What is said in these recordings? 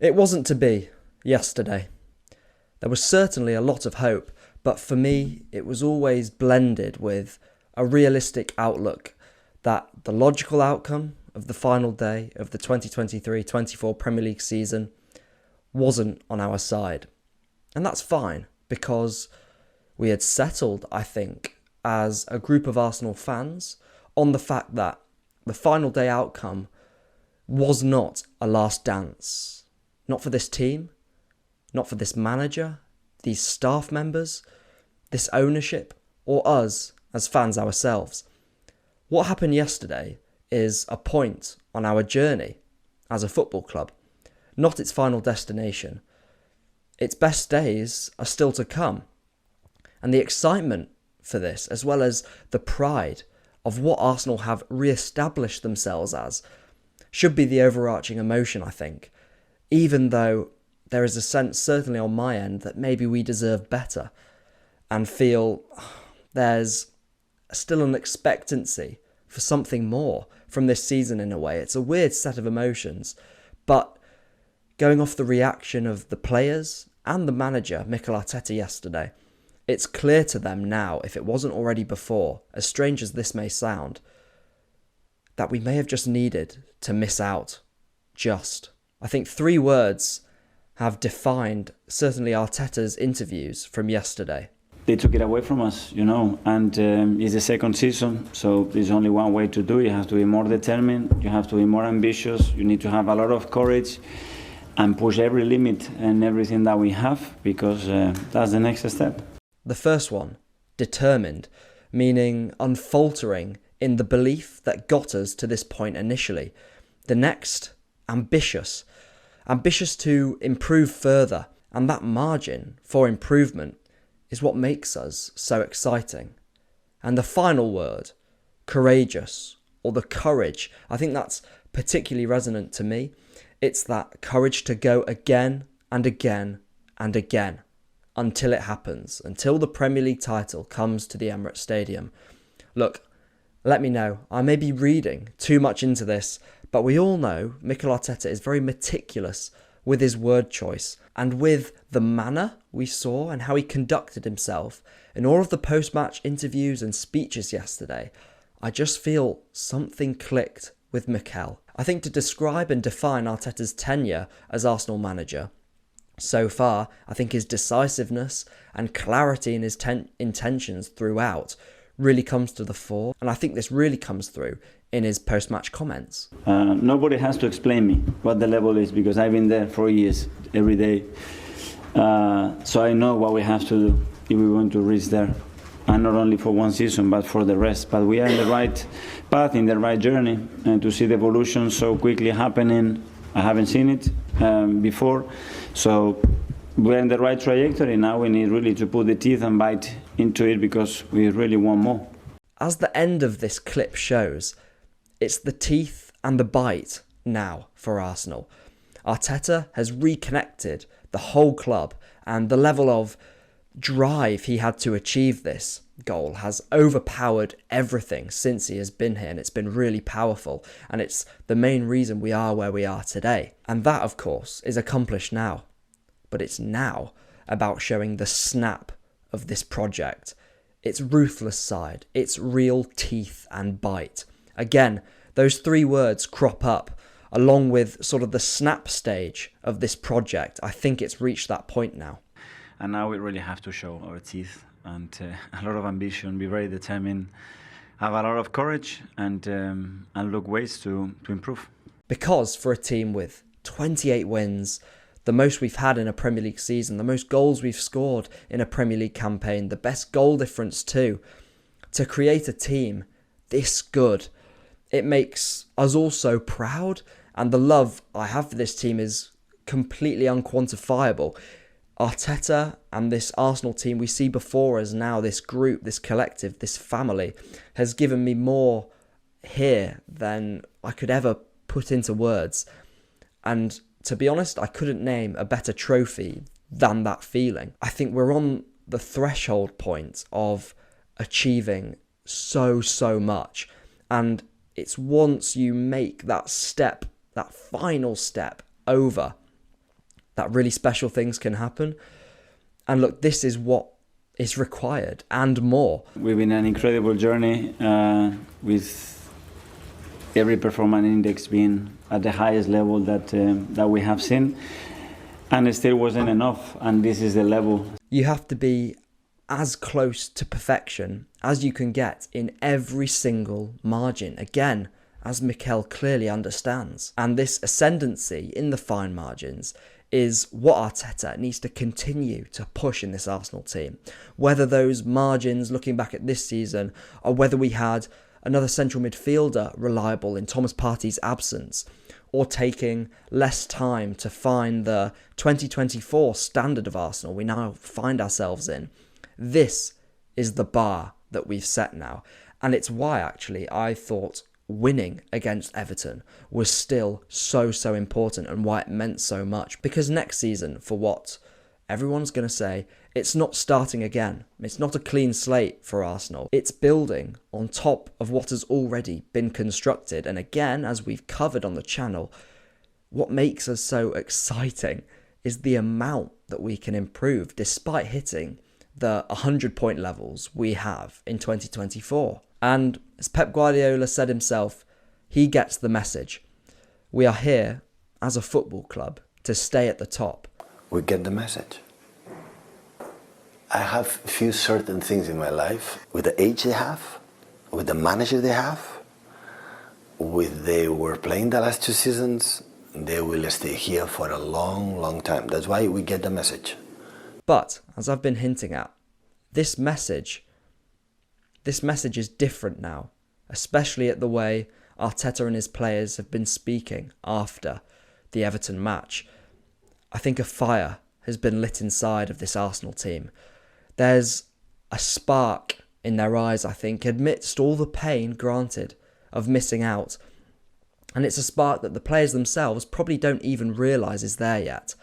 It wasn't to be yesterday. There was certainly a lot of hope, but for me, it was always blended with a realistic outlook that the logical outcome of the final day of the 2023-24 Premier League season wasn't on our side. And that's fine, because we had settled, I think, as a group of Arsenal fans on the fact that the final day outcome was not a last dance. Not for this team, not for this manager, these staff members, this ownership, or us as fans ourselves. What happened yesterday is a point on our journey as a football club, not its final destination. Its best days are still to come. And the excitement for this, as well as the pride of what Arsenal have re-established themselves as, should be the overarching emotion, I think, even though there is a sense, certainly on my end, that maybe we deserve better and feel there's still an expectancy for something more from this season in a way. It's a weird set of emotions, but going off the reaction of the players and the manager, Mikel Arteta, yesterday, it's clear to them now, if it wasn't already before, as strange as this may sound, that we may have just needed to miss out. I think 3 words have defined certainly Arteta's interviews from yesterday. They took it away from us, and it's the second season, so there's only one way to do it. You have to be more determined, you have to be more ambitious, you need to have a lot of courage and push every limit and everything that we have, because that's the next step. The first one, determined, meaning unfaltering in the belief that got us to this point initially. The next, ambitious to improve further, and that margin for improvement is what makes us so exciting. And the final word, courageous, or the courage, I think that's particularly resonant to me. It's that courage to go again and again and again until it happens, until the Premier League title comes to the Emirates Stadium. Look, let me know, I may be reading too much into this, but we all know Mikel Arteta is very meticulous with his word choice and with the manner we saw and how he conducted himself in all of the post-match interviews and speeches yesterday. I just feel something clicked with Mikel. I think to describe and define Arteta's tenure as Arsenal manager, so far, I think his decisiveness and clarity in his intentions throughout really comes to the fore, and I think this really comes through in his post-match comments. Nobody has to explain me what the level is, because I've been there for years, every day. So I know what we have to do if we want to reach there. And not only for one season, but for the rest. But we are in the right path, in the right journey, and to see the evolution so quickly happening, I haven't seen it before. So we're in the right trajectory. Now we need really to put the teeth and bite into it, because we really want more. As the end of this clip shows, it's the teeth and the bite now for Arsenal. Arteta has reconnected the whole club, and the level of drive he had to achieve this goal has overpowered everything since he has been here, and it's been really powerful, and it's the main reason we are where we are today. And that, of course, is accomplished now. But it's now about showing the snap of this project, its ruthless side, its real teeth and bite. Again, those 3 words crop up along with sort of the snap stage of this project. I think it's reached that point now. And now we really have to show our teeth and a lot of ambition, be very determined, have a lot of courage, and look ways to improve. Because for a team with 28 wins, the most we've had in a Premier League season, the most goals we've scored in a Premier League campaign, the best goal difference too, to create a team this good, it makes us all so proud, and the love I have for this team is completely unquantifiable. Arteta and this Arsenal team we see before us now, this group, this collective, this family, has given me more here than I could ever put into words. And to be honest, I couldn't name a better trophy than that feeling. I think we're on the threshold point of achieving so much. And it's once you make that step, that final step over that really special things can happen. And look, this is what is required and more. We've been an incredible journey with every performance index being at the highest level that we have seen, and it still wasn't enough, and this is the level. You have to be as close to perfection as you can get in every single margin, again, as Mikel clearly understands. And this ascendancy in the fine margins is what Arteta needs to continue to push in this Arsenal team. Whether those margins, looking back at this season, or whether we had another central midfielder reliable in Thomas Partey's absence, or taking less time to find the 2024 standard of Arsenal we now find ourselves in. This is the bar that we've set now. And it's why, actually, I thought winning against Everton was still so important, and why it meant so much. Because next season, for what everyone's going to say, it's not starting again. It's not a clean slate for Arsenal. It's building on top of what has already been constructed. And again, as we've covered on the channel, what makes us so exciting is the amount that we can improve despite hitting the 100-point levels we have in 2024. And as Pep Guardiola said himself, he gets the message. We are here as a football club to stay at the top. We get the message. I have few certain things in my life, with the age they have, with the manager they have, with they were playing the last 2 seasons, they will stay here for a long time. That's why we get the message. But, as I've been hinting at, this message is different now, especially at the way Arteta and his players have been speaking after the Everton match. I think a fire has been lit inside of this Arsenal team. There's a spark in their eyes, I think, amidst all the pain, granted, of missing out. And it's a spark that the players themselves probably don't even realise is there yet.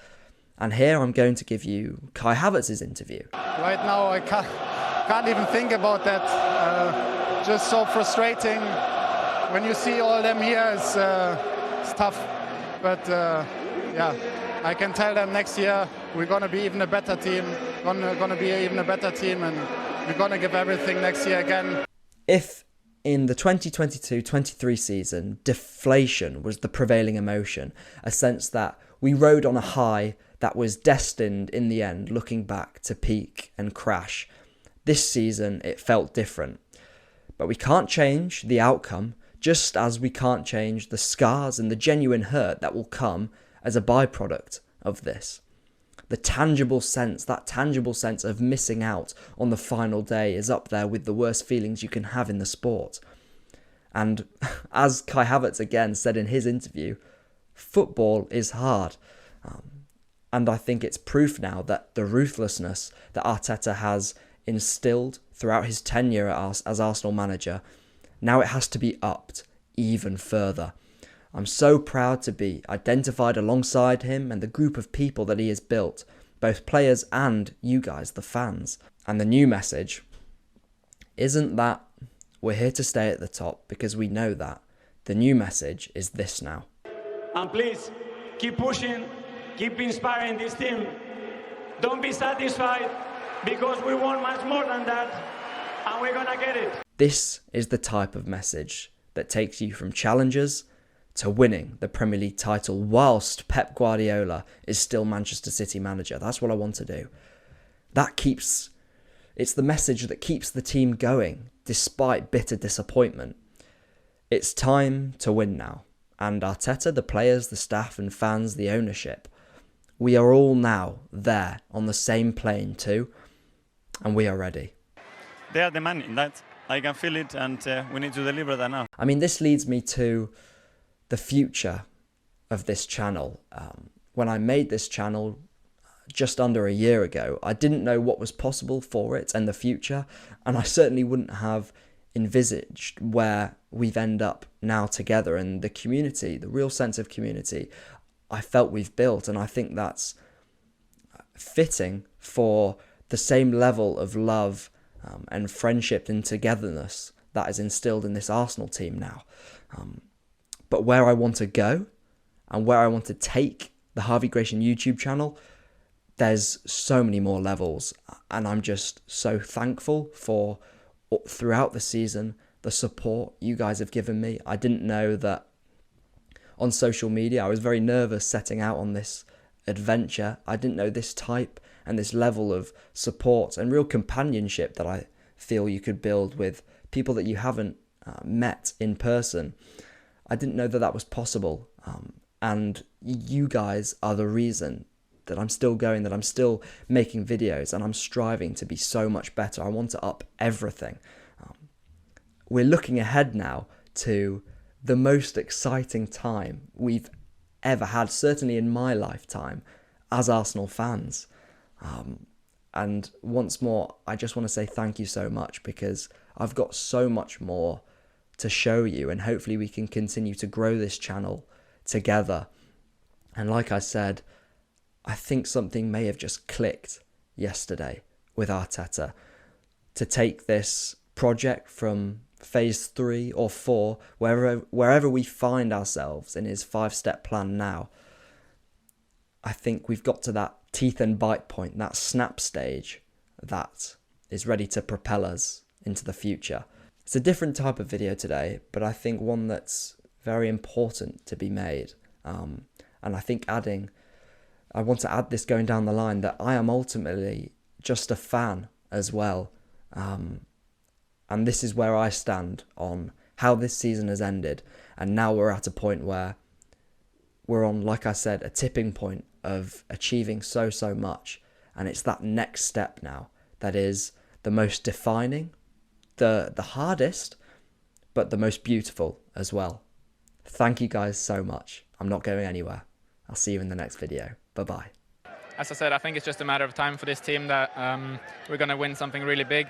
And here I'm going to give you Kai Havertz's interview. Right now I can't even think about that. Just so frustrating. When you see all them here, it's tough. But yeah, I can tell them next year we're going to be even a better team. Going to be even a better team, and we're going to give everything next year again. If in the 2022-23 season, deflation was the prevailing emotion, a sense that we rode on a high that was destined in the end, looking back, to peak and crash. This season, it felt different. But we can't change the outcome, just as we can't change the scars and the genuine hurt that will come as a byproduct of this. That tangible sense of missing out on the final day is up there with the worst feelings you can have in the sport. And as Kai Havertz again said in his interview, football is hard. And I think it's proof now that the ruthlessness that Arteta has instilled throughout his tenure as Arsenal manager, now it has to be upped even further. I'm so proud to be identified alongside him and the group of people that he has built, both players and you guys, the fans. And the new message isn't that we're here to stay at the top, because we know that. The new message is this now. And please, keep pushing, keep inspiring this team. Don't be satisfied, because we want much more than that, and we're gonna get it. This is the type of message that takes you from challengers to winning the Premier League title whilst Pep Guardiola is still Manchester City manager. That's what I want to do. It's the message that keeps the team going despite bitter disappointment. It's time to win now. And Arteta, the players, the staff and fans, the ownership, we are all now there on the same plane too, and we are ready. They are demanding that. I can feel it, and we need to deliver that now. I mean, this leads me to the future of this channel. When I made this channel just under a year ago, I didn't know what was possible for it and the future, and I certainly wouldn't have envisaged where we've ended up now together, and the community, the real sense of community I felt we've built. And I think that's fitting for the same level of love and friendship and togetherness that is instilled in this Arsenal team now. But where I want to go and where I want to take the Harvey Gratian YouTube channel, there's so many more levels, and I'm just so thankful for, throughout the season, the support you guys have given me. I didn't know that on social media. I was very nervous setting out on this adventure. I didn't know this type and this level of support and real companionship that I feel you could build with people that you haven't met in person. I didn't know that that was possible. And you guys are the reason that I'm still going, that I'm still making videos, and I'm striving to be so much better. I want to up everything. We're looking ahead now to the most exciting time we've ever had, certainly in my lifetime, as Arsenal fans. And once more, I just want to say thank you so much, because I've got so much more to show you, and hopefully we can continue to grow this channel together. And like I said, I think something may have just clicked yesterday with Arteta to take this project from phase 3 or 4, wherever we find ourselves in his 5-step plan now. I think we've got to that teeth and bite point, that snap stage that is ready to propel us into the future. It's a different type of video today, but I think one that's very important to be made. And I think I want to add this going down the line, that I am ultimately just a fan as well. And this is where I stand on how this season has ended. And now we're at a point where we're on, like I said, a tipping point of achieving so much. And it's that next step now that is the most defining, the hardest, but the most beautiful as well. Thank you guys so much. I'm not going anywhere. I'll see you in the next video. Bye-bye. As I said, I think it's just a matter of time for this team that we're going to win something really big.